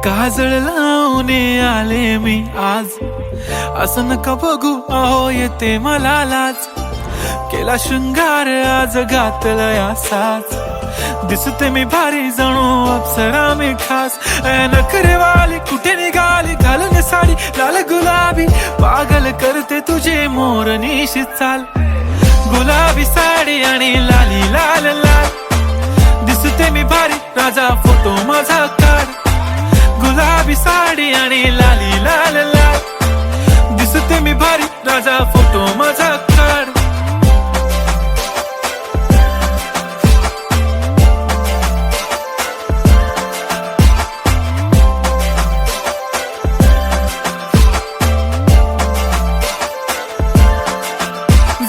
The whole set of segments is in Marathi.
काजळ लावून आले मी आज, असं नका बघू अहो येते मला लाज. केला शृंगार आज घातलाय असाच, दिसते मी भारी जणू अप्सरा मी खास. नखरेवाली कुठे निघाली घालून साडी लाल गुलाबी, पागल करते तुझे मोरनीशी चाल. गुलाबी साडी आणि लाली लाल लाल, दिसते मी भारी राजा फोटो माझा काढ. गुलाबी साडी आणि लाली लाल लाल, दिसते मी भारी राजा फोटो माझा काढ.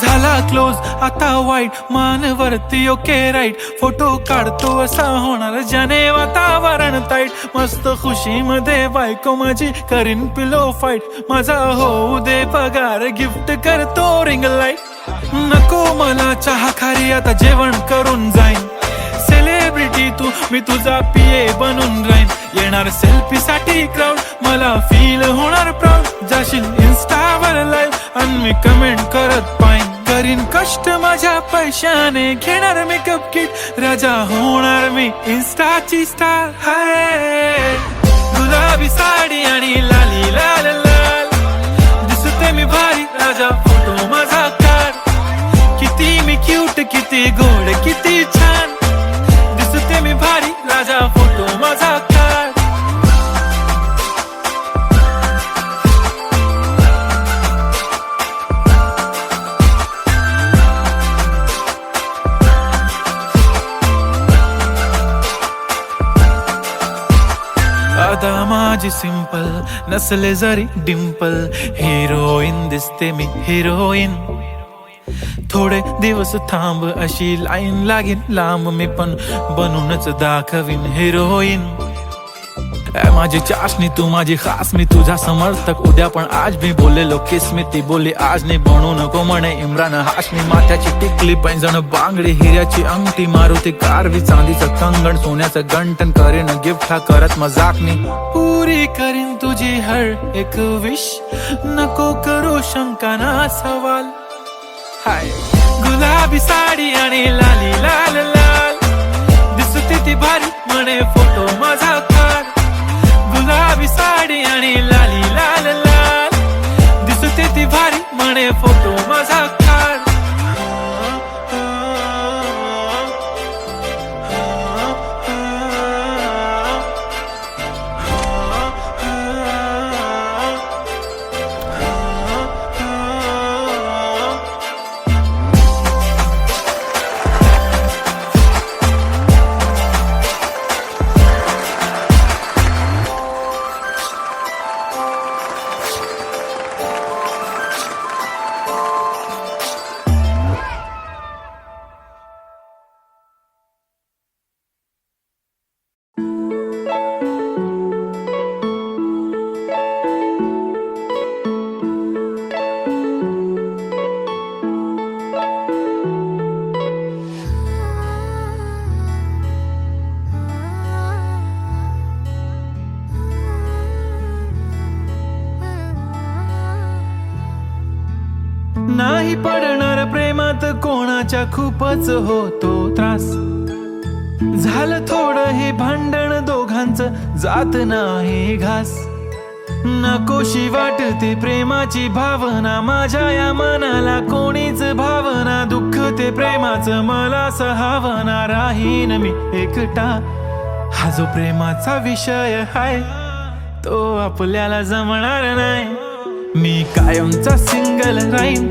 झाला क्लोज आता वाईट, मानवरती ओके राईट. फोटो काढतो असा होणार ज्याने वातावरण ताईट. मस्त खुशी मध्ये बायको माझी करीन पिलो फाईट. माझा होऊ दे पगार गिफ्ट करतो रिंग लाईट. नको मला चहा खारी आता जेवण करून जाईन. सेलिब्रिटी तू मी तुझा पिये बनून राहीन. येणार सेल्फी साठी क्राऊड मला फील होणार प्राऊड. जाशील इन्स्टावर लाईव्ह आणि मी कमेंट करत पाईन. करीन कष्ट माझ्या पैशाने घेणार मेकअप किट. राजा होणार मी इन्स्टाची स्टार. हाय गुलाबी साडी आणि लाली लाल लाल, दिसते मी भारी राजा फोटो माझा काढ. किती मी क्यूट किती गोड किती छान, दिसते मी भारी राजा फोटो माझा काढ. आता माझी सिंपल नसले जरी डिंपल, हिरोईन दिसते मी हिरोईन. थोडे दिवस थांब अशी लाईन लागेल लांब, मी पण बनूनच दाखवीन हिरोईन. माझी चाशनी तू माझी खास, मी तुझा समर्थक उद्या पण आज मी बोललेलो किस मी ती बोली आज नाही. बनू नको म्हणे इम्रान हाशमी. माथ्याची टिकली पैंजण बांगडी हिऱ्याची अंगठी, मारुती कारवी चांदीचं कंगण सोन्याचं गंटन. करीन गिफ्ट हा करत मजाकनी, पुरी करीन तुझी हर एक विश. नको करू शंका ना सवाल. हाय गुलाबी साडी आणि लाली लाल लाल, दिसते ती भारी म्हणे फोटो माझा काढ. गुलाबी साडी आणि लाली लाल लाल, दिसते ती भारी म्हणे फोटो माझा काढ. नाही पडणार प्रेमात कोणाच्या खूपच होतो त्रास. झालं थोडं हे भांडण दोघांचं जात नाही घास. नकोशी वाटते प्रेमाची भावना माझ्या या मनाला कोणीच भावना. दुःख ते प्रेमाचं मला सहावना. राहीन मी एकटा हा जो प्रेमाचा विषय हाय तो आपल्याला जमणार नाही. मी कायमचा सिंगल राहीन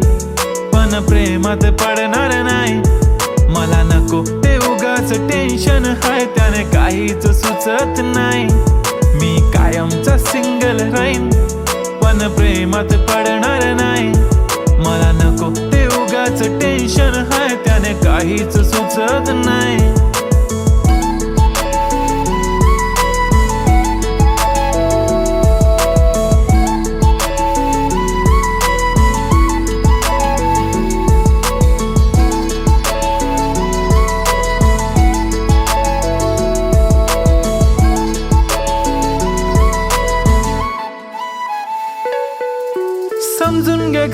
पण प्रेमात पडणार नाही. मला नको ते उगाच टेन्शन हाय त्याने काहीच सुचत नाही. मी कायमचा सिंगल राहीन पण प्रेमात पडणार नाही. मला नको ते उगाच टेन्शन हाय त्याने काहीच सुचत नाही.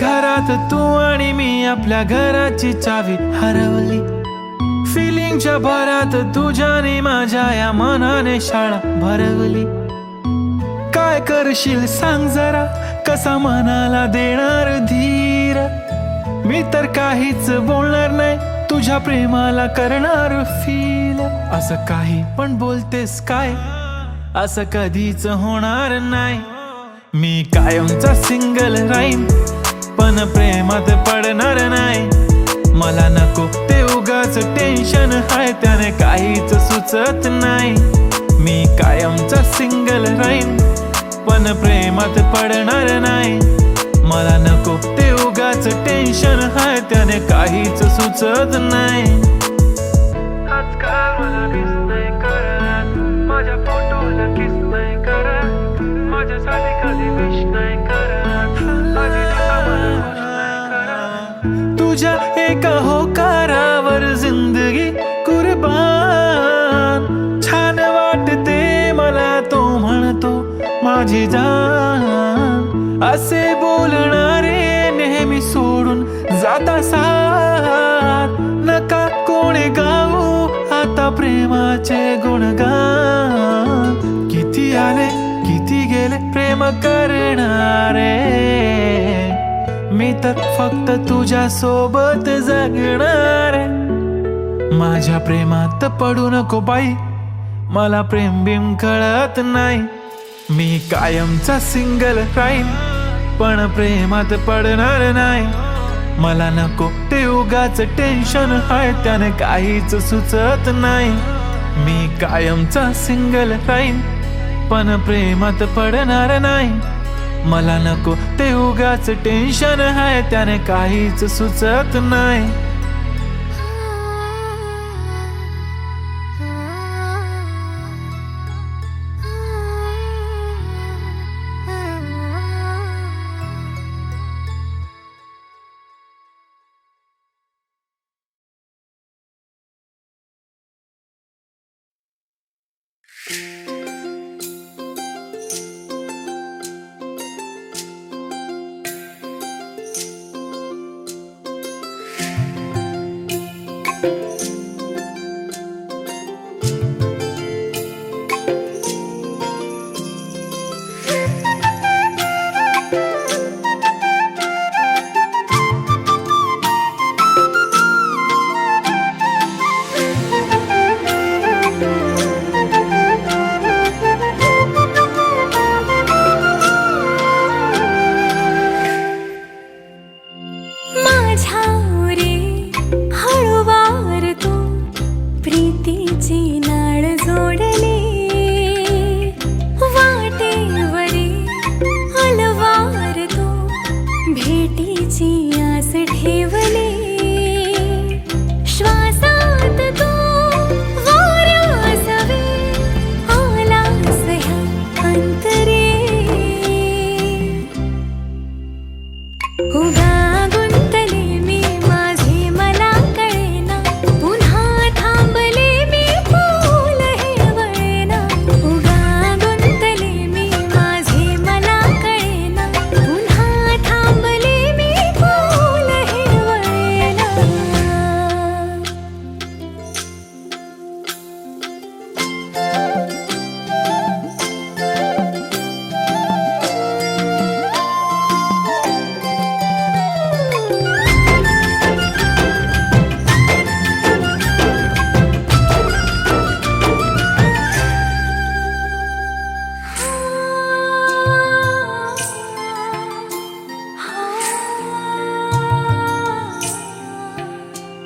घरात तू आणि मी आपल्या घराची चावी हरवली. फिलिंगच्या भरात तुझ्याने माझ्या या मनाने शाळा भरवली. काय करशील सांग जरा, कसा मनाला देणार धीर. मी तर काहीच बोलणार नाही, तुझ्या प्रेमाला करणार फील. असं काही पण बोलतेस काय, असं कधीच होणार नाही. मी कायमचा सिंगल राहीन, पण प्रेमात पडणार नाही. मला नको ते उगाच टेन्शन हाय, त्याने काहीच सुचत नाही. मी कायमचा सिंगल राहीन, पण प्रेमात पडणार नाही. मला नको ते उगाच टेन्शन हाय, त्याने काहीच सुचत नाही. आजकाल मला मिस नाही करत, माझ्या फोटोला किस नाही करत, माझ्यासाठी कधी विश नाही करत, तुझ्या एका होकारावर जिंदगी कुर्बान. छान वाटते मला तो म्हणतो माझी जान. असे बोलणारे नेहमी सोडून जाता साथ. नका कोणी गाऊ आता प्रेमाचे गुणगान. किती आले किती गेले प्रेम करणारे, मी तर फक्त तुझ्या सोबत जगणार. माझ्या प्रेमात पडू नको बाई, मला प्रेम बिम कळत नाही. मी कायमचा सिंगल राहीन, पण प्रेमात पडणार नाही. मला नको ते उगाच टेन्शन हाय, त्याने काहीच सुचत नाही. मी कायमचा सिंगल राहीन, पण प्रेमात पडणार नाही. मला नको ते उगाच टेन्शन हाय, त्याने काहीच सुचत नाही.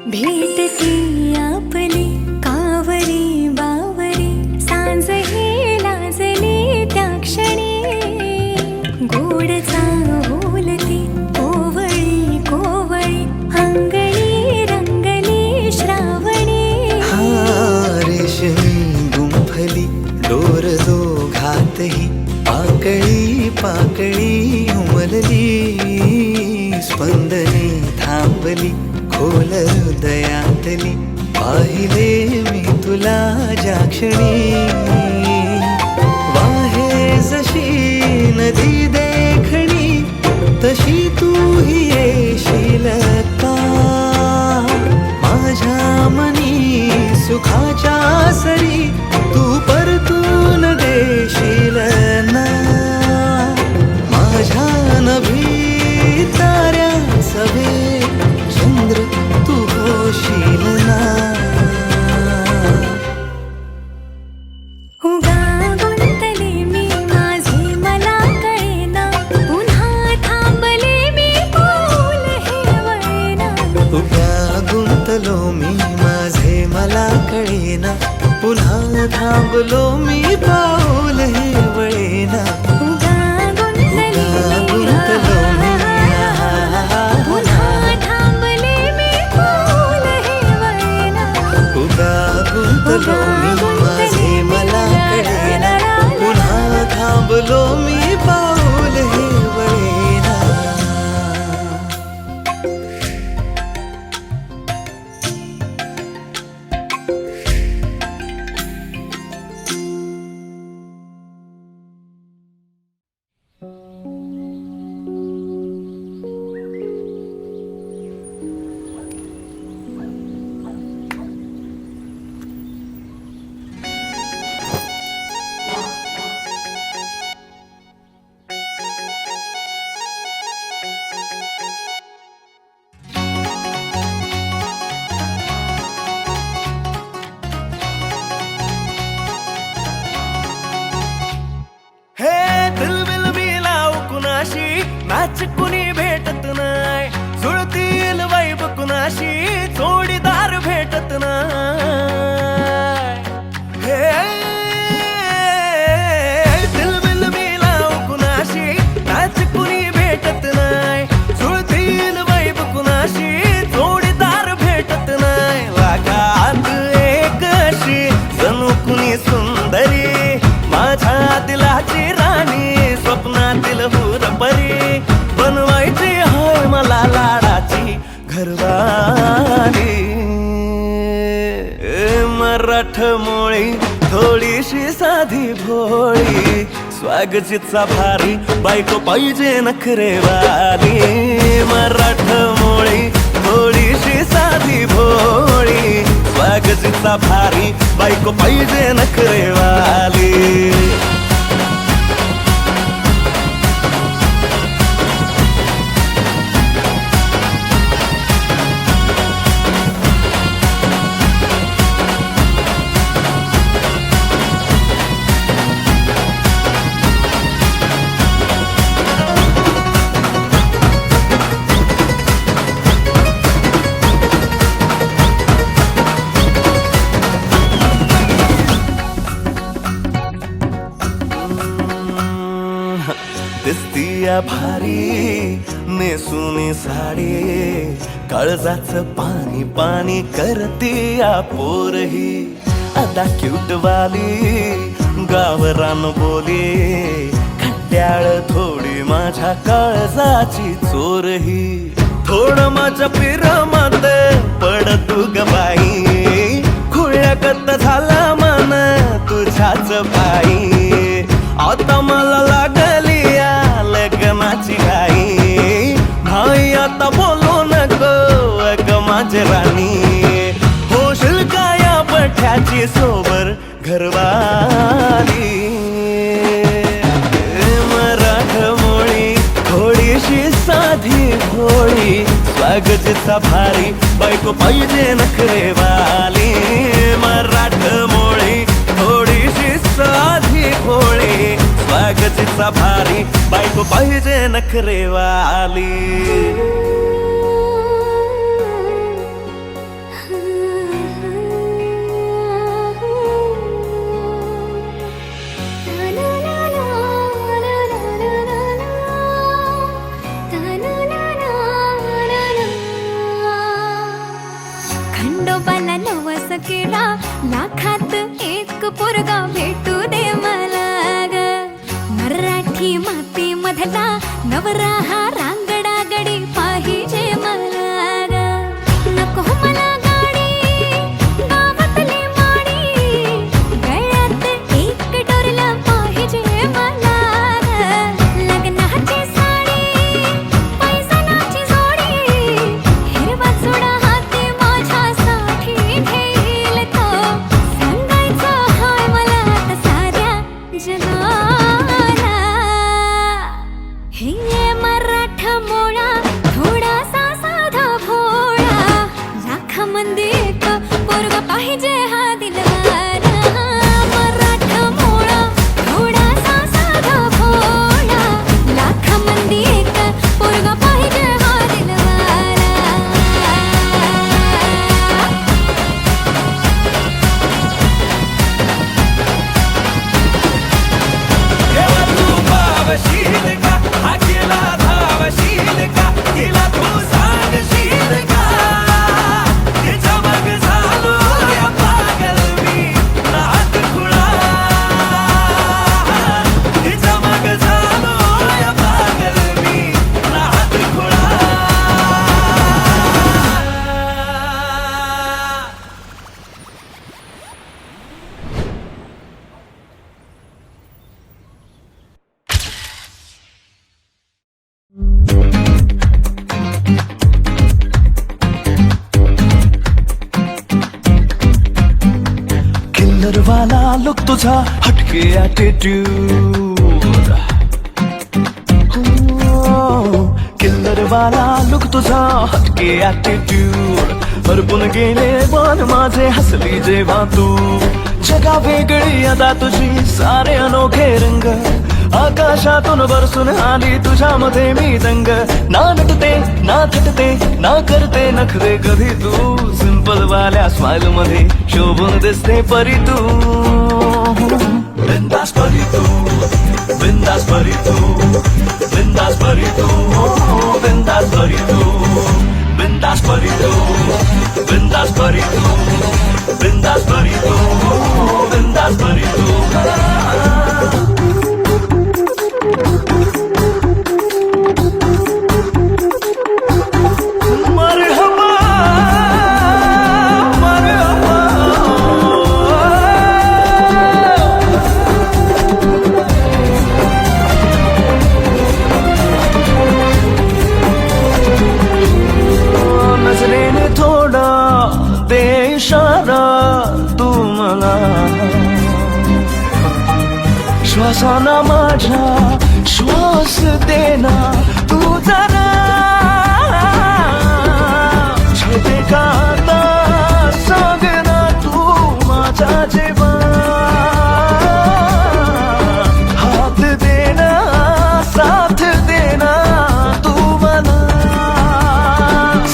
भेटती आपली कावरी बावरी, सांज हे लाजली त्या क्षणी. गोडचा बोलती कोवळी कोवळी, अंगणी रंगली श्रावणी. रेशमी गुंफली दोर दोघातही, पाकळी पाकळी उमलली. स्पंदने थांबली खोल हृदयातली, पाहिले मी तुला ज्या क्षणी. वाहे जशी नदी देखणी, तशी तू ही देशील का माझ्या मनी सुखाच्या सरी तू परतून देशील ना माझ्या नभी ताऱ्या सवे चंद्र तू होशील ना उगा गुंतले मी माझे मला कळेना पुन्हा थांबले मी पाऊल हे वळेना उभ्या गुंतलो मी माझे मला कळेना पुन्हा थांबलो मी पाऊल हे वळेना उगा गुंतले मी पुन्हा थांबले मी पाऊल हे वळेना उभ्या गुंतलो मी माझे मला कळेना पुन्हा थांबलो मी पाऊल हे वळेना हे दिलबिल मी लाव कुणाशी मॅच कुणी भेटत नाय जुळतील वाईब कुणाशी जोडीदार भेटत नाय हे दिलबिल मी लाव कुणाशी मॅच कुणी भेटत नाय जुळतील वाईब कुणाशी जोडीदार भेटत नाय लागात एक अशी जणू कुणी सुंदरी माझ्या दिलाची राणी स्वप्नातील हुरपरी बनवायची होय मला लाडाची घरवाली मराठमोळी थोडीशी साधी भोळी स्वागतीचा भारी बायको पाहिजे नखरेवाली मराठमोळी थोडीशी साधी भोळी स्वागतीचा भारी बायको पाहिजे नखरेवाली दिसतीया भारी नेसुनी साडी काळजाच पाणी पाणी करतीया पोरही आता क्यूट वाली गावरान बोली खट्याळ थोडी माझ्या काळजाची चोरही थोडं माझ्या पिरमत पड तू ग बाई खुळ्याकत झाला मन तुझ्याच पायी आता मला लागली या लग्नाची घाई भाई आता बोलू नको अग माझी राणी होशील का या पठ्याची सोबर घरवाली मराठमोळी थोडीशी साधी भोळी स्वागतीचा भारी बायको पाहिजे नखरेवाली मराठमोळी थोडीशी साधी भोळी स्वागतीचा भारी बायको पाहिजे नखरेवाली खंडोबाला नवस केला लाखात एक पोरगा भेटू दे मला ग मराठी माती मधला नवरा हा रांगडा गडी पाहिजे तुझा हटके ॲटिट्यूड, किल्लर वाला लुक तुझा हटके ॲटिट्यूड, हरपून गेले मन माझे हसली जेव्हा तू. जगा वेगळी अदा तुझी सारे अनोखे रंग, आकाशातून बरसून आली तुझ्यामध्ये मी दंग. ना नटते ना थटते ना करते नखरे कधी तू, सिंपल वाल्या स्माइल मध्ये शोभून दिसते परी तू. बिंदास परी तू, बिंदास परी तू, बिंदास परी तू, बिंदास परी तू, बिंदास परी तू, बिंदास परी तू, बिंदास परी तू, बिंदास परी तू. नजरेने थोडा दे इशारा तू मला, श्वासाना माझ्या श्वास देना तू जरा. छेते का आता सांग ना तू माझा जेव्हा, हात देना साथ देना तू मला.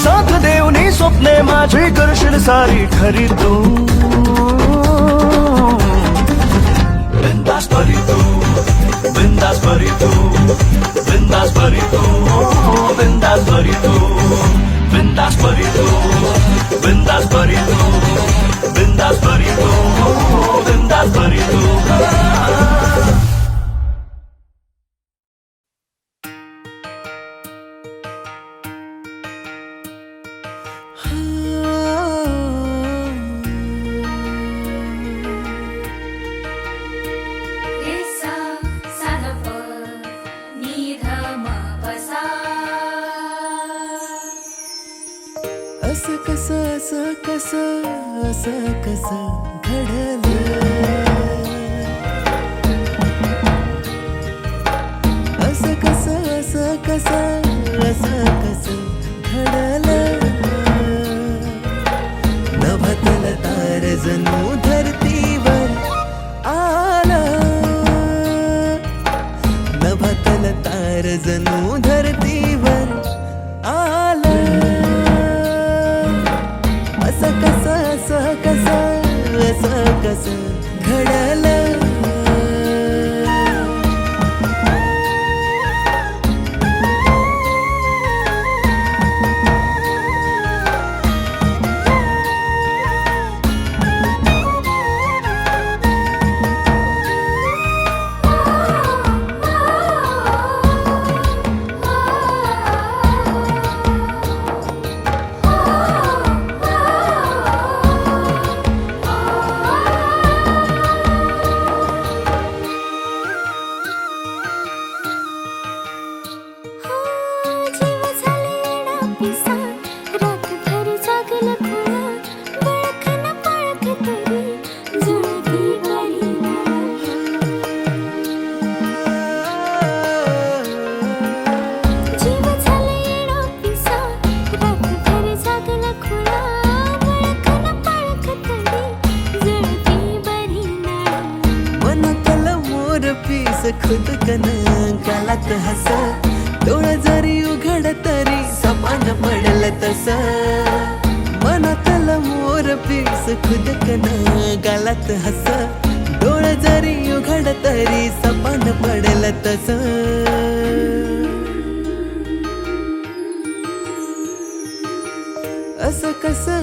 साथ देऊनी स्वप्ने माझी करशील सारी खरी तू. बिंदास परी तू, बिंदास परी तू, बिंदास परी तू, बिंदास परी तू, बिंदास परी तू, बिंदास परी तू, बिंदास परी तू, बिंदास परी तू. असं कसं घडलं, असं कसं घडलं. नभतल तार जणू धरतीवर आलं, नभतल तार जणू धरतीवर आलं. असं कसं घडलं. खुद कन गालात हस, डोळ जरी उघड तरी सपान पडल तस. मनातल मोर पीस खुद कन गालात हस, डोळ जरी उघड तरी सपान पडल तस. असं कसं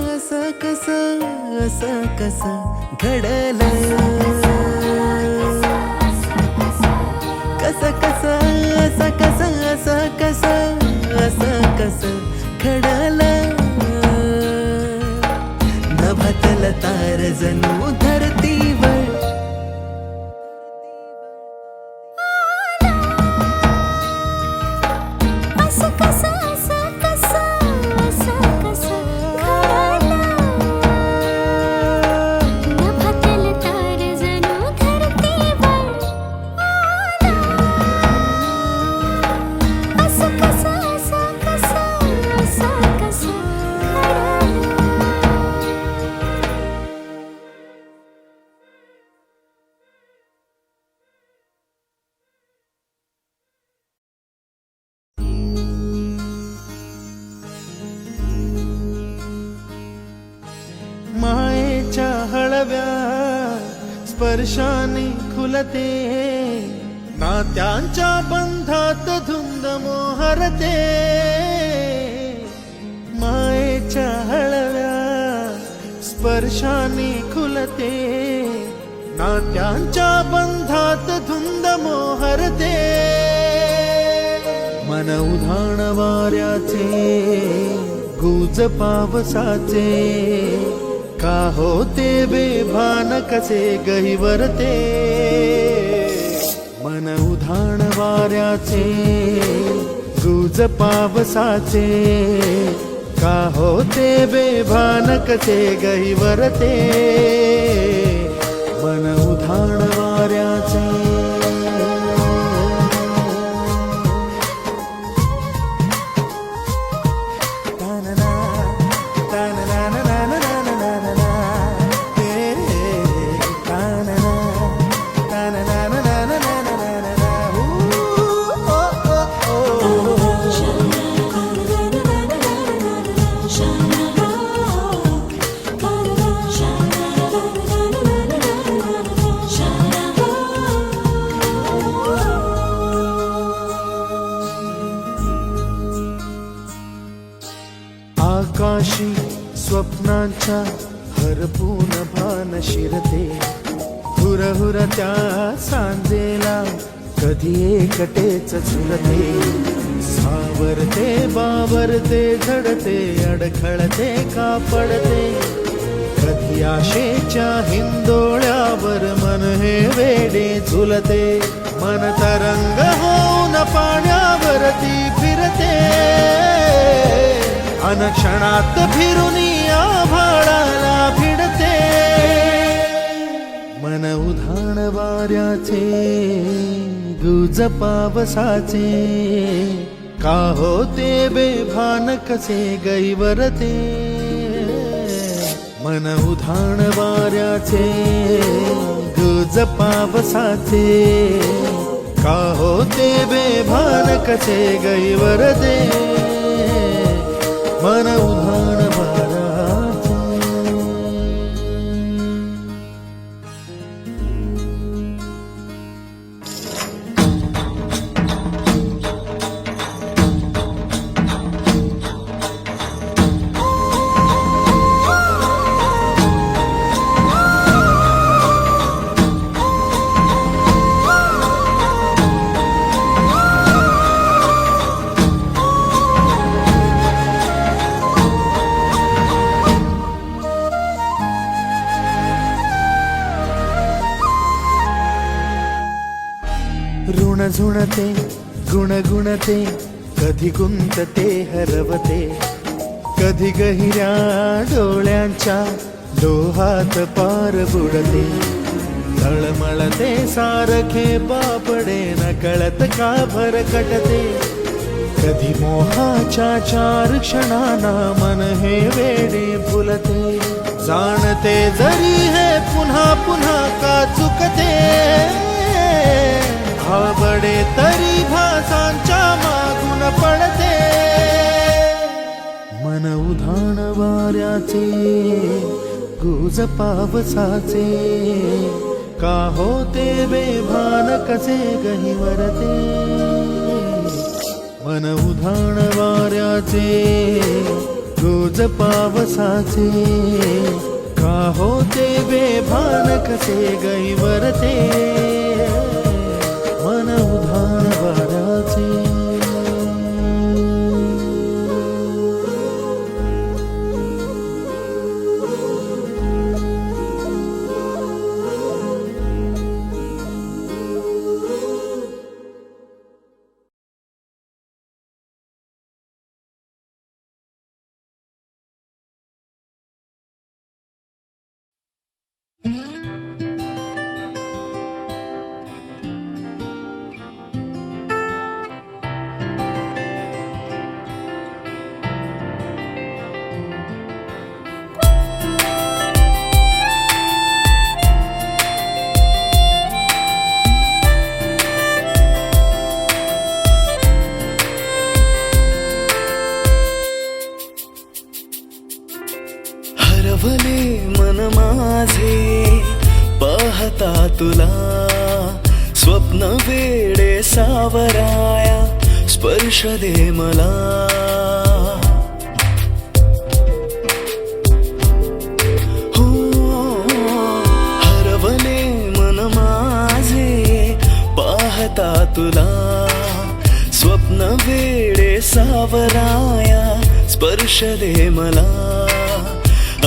घडलं. कसं घडलं. नभतल तार जणू धरतीवर असं कसं घडलं. नभतल तार स्पर्शाने खुलते, नात्यांच्या बंधात धुंद मोहरते, मायेच्या हळव्या स्पर्शाने खुलते, नात्यांच्या बंधात धुंद मोहरते, मन उधाण वाऱ्याचे गुज पावसाचे, का होते बेभान कसे गहिवरते, मन उधाण वाऱ्याचे गुज पावसाचे, का होते बेभान कसे गहिवरते, मन उधाण वाऱ्याचे. आकाशी स्वप्नांच्या हरपून भान शिरते, हुरहुर त्या सांजेला कधी एकटेच झुलते, सावरते बावरते झडते, अडखळते का पडते, कधी आशेच्या हिंदोळ्यावर मन हे वेडे झुलते, मन तरंग होऊन पाण्यावरती फिरते, अनक्षणात फिरुनी आभाळाला भिडते, मन उधाण वाऱ्याचे गुज पावसाचे, का होते बेभान कसे गहिवरते, मन उधाण वाऱ्याचे गुज पावसाचे, का होते बेभान कसे गहिवरते, मन उधाण वाऱ्याचे. ऋण झुणते गुणगुणते, कधी गुंतते हरवते, कधी गहिऱ्या डोळ्यांच्या डोहात पार बुडते, तळमळते सारखे बापडे नकळत का भरकटते, कधी मोहाच्या चार क्षणांना मन हे वेडे फुलते, जाणते जरी हे पुन्हा पुन्हा का चुकते, आवडे तरी भासांच्या मागून पडते, मन उधाण वाऱ्याचे गुज पावसाचे, का होते बेभान कसे गहिवरते, मन उधाण वाऱ्याचे गुज पावसाचे, का होते बेभान कसे गहिवरते, मन उधाण वाऱ्याचे. हरवले मन माझे तुला स्वप्न वेडे सावराया स्पर्श दे मला हो हरवले मन माझे पाहता तुला स्वप्न वेडे सावराया स्पर्श दे मला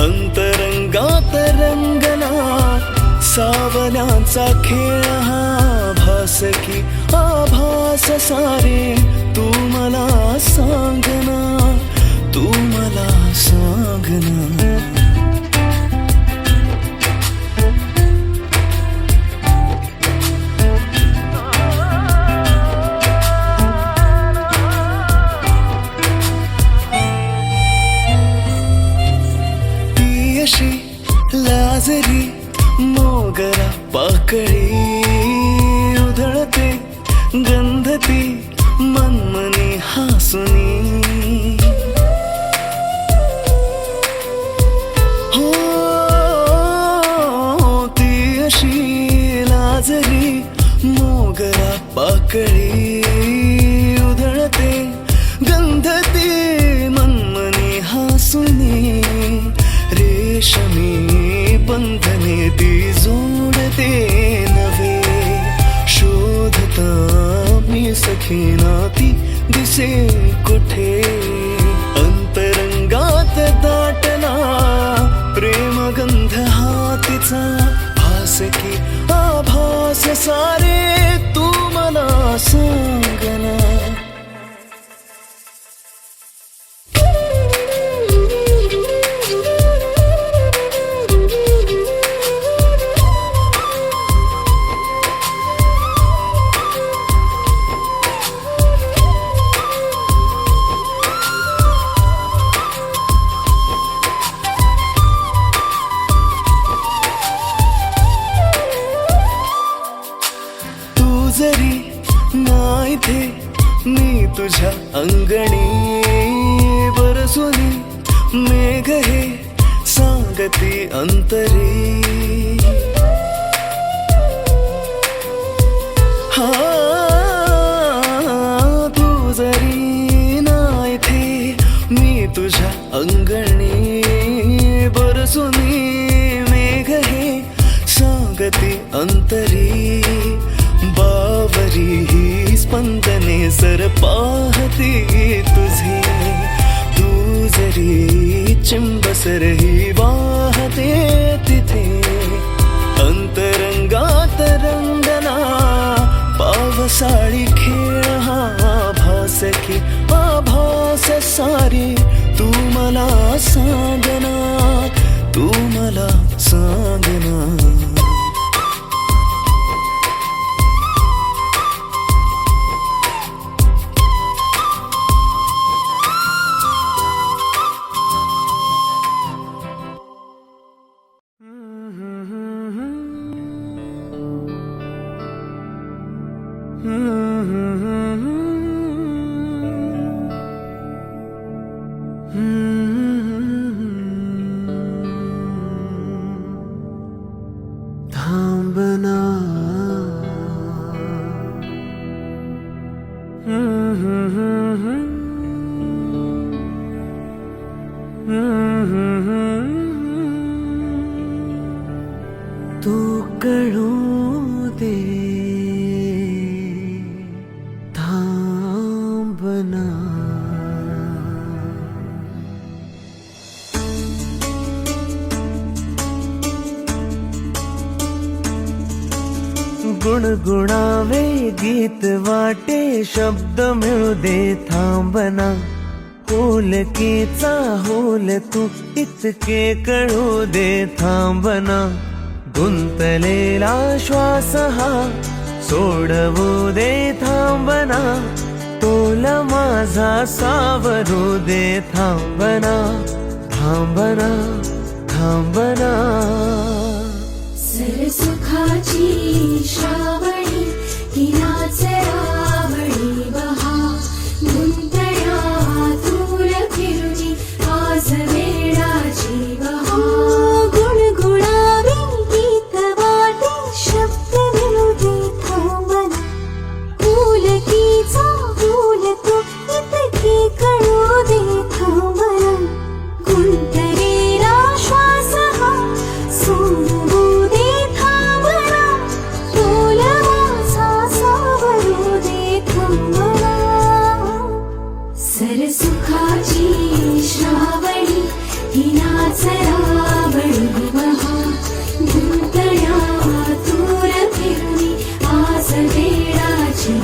अंतरंगात रंगला सावल्यांचा खेळ हा भास की आभास सारे तू मला सांगना तू मला सांगना लाजरी मोगरा पाकळी उधळते गंधती मनमनी हासुनी हो ती अशी लाजरी मोगरा पाकळी उधळते गंधती मनमनी हासुनी रेशमी बंधने ती जोडते नवे शोधता मी सखीना ती दिसे कुठे अंतरंगात दाटला प्रेमगंध हा तिचा भास की आभास सारे तू मला सांगना जरी नाही थे मी तुझ्या अंगणी बरसुनी मेघ हे सांगती अंतरी हा तू जरी नाही थे मी तुझ्या अंगणी बरसुनी मेघ हे सांगती अंतरी बावरी ही स्पंदने सर पाहती तुझे तू जरी चिंबसर ही वाहते तिथे अंतरंगात रंगला पावसाळी खेळ हा भास की आभास सारी तू मला सांगना तू मला सांगना थांबना तू कळू दे थांबना गुणगुणावे गीत वाटे शब्द मिळू दे थांबना होलकीचा होल तू इतके कळू दे थांबना गुंतलेला श्वास हा सोडवू दे थांबना तोल माझा सावरू दे थांबना थांबना थांबना सरसुखाची श्रावणी हिनाच रावणी बहा गुंतया दूर फिरुनी आज वेळाची बहा गुणगुणावे गीत वाटे शब्द सुखाची श्रावणी ही नाचरावणी महा गुंतण्या दूर फिरणी आज वेळाची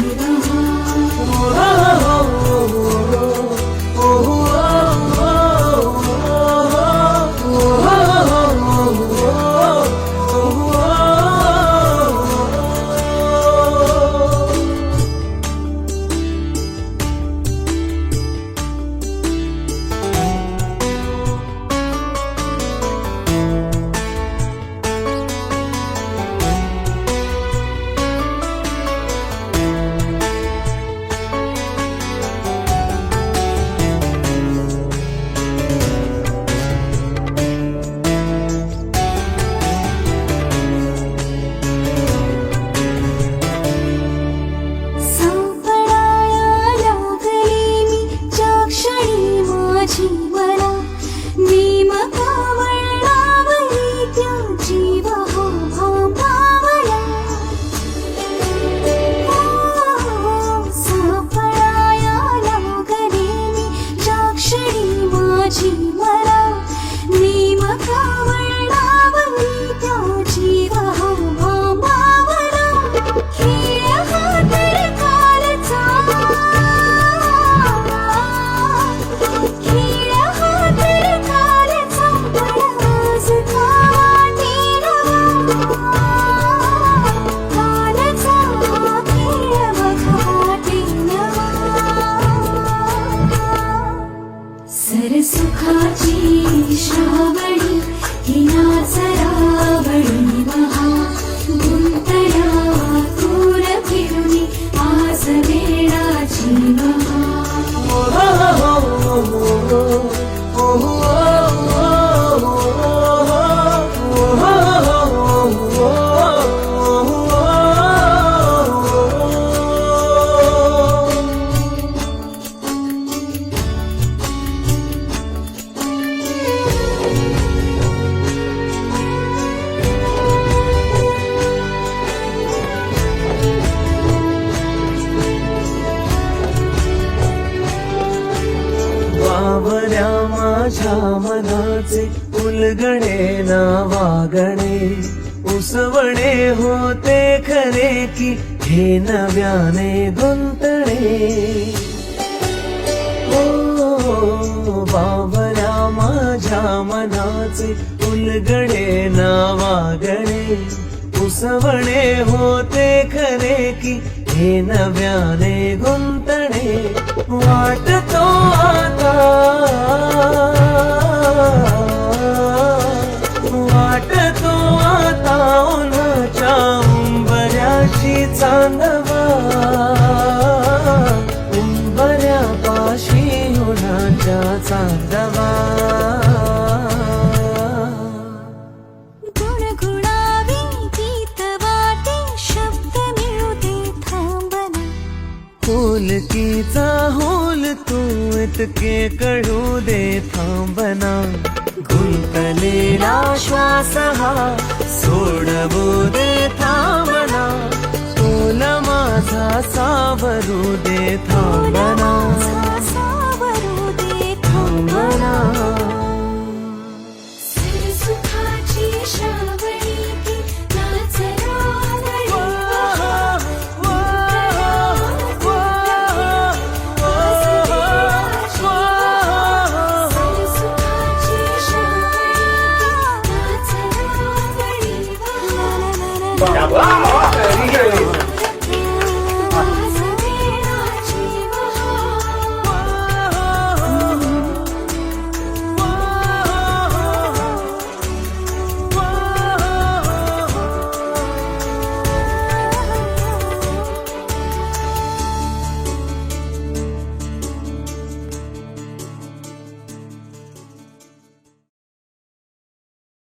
सुखाची श्रावणी ही नाचरावणी महा गुंतण्या दूर फिरणी आज वेळाची बावऱ्या माझ्या मनाचे उलगणे ना वागणे उसवणे होते खरे की हे नव्याने गुंतणे ओ बावऱ्या माझ्या मनाचे उलगणे ना वागणे उसवणे होते खरे की हे नव्याने गुंतणे वाटतो आता वाटतो आता उन्हाच्या उंबऱ्याशी चांदवा उंबऱ्यापाशी उन्हाच्या चांदवा होलकीचा होल तू इतके कळू दे थांबना गुंतलेला श्वास हा सोडवू दे थांबना तोल माझा सावरू दे थांबना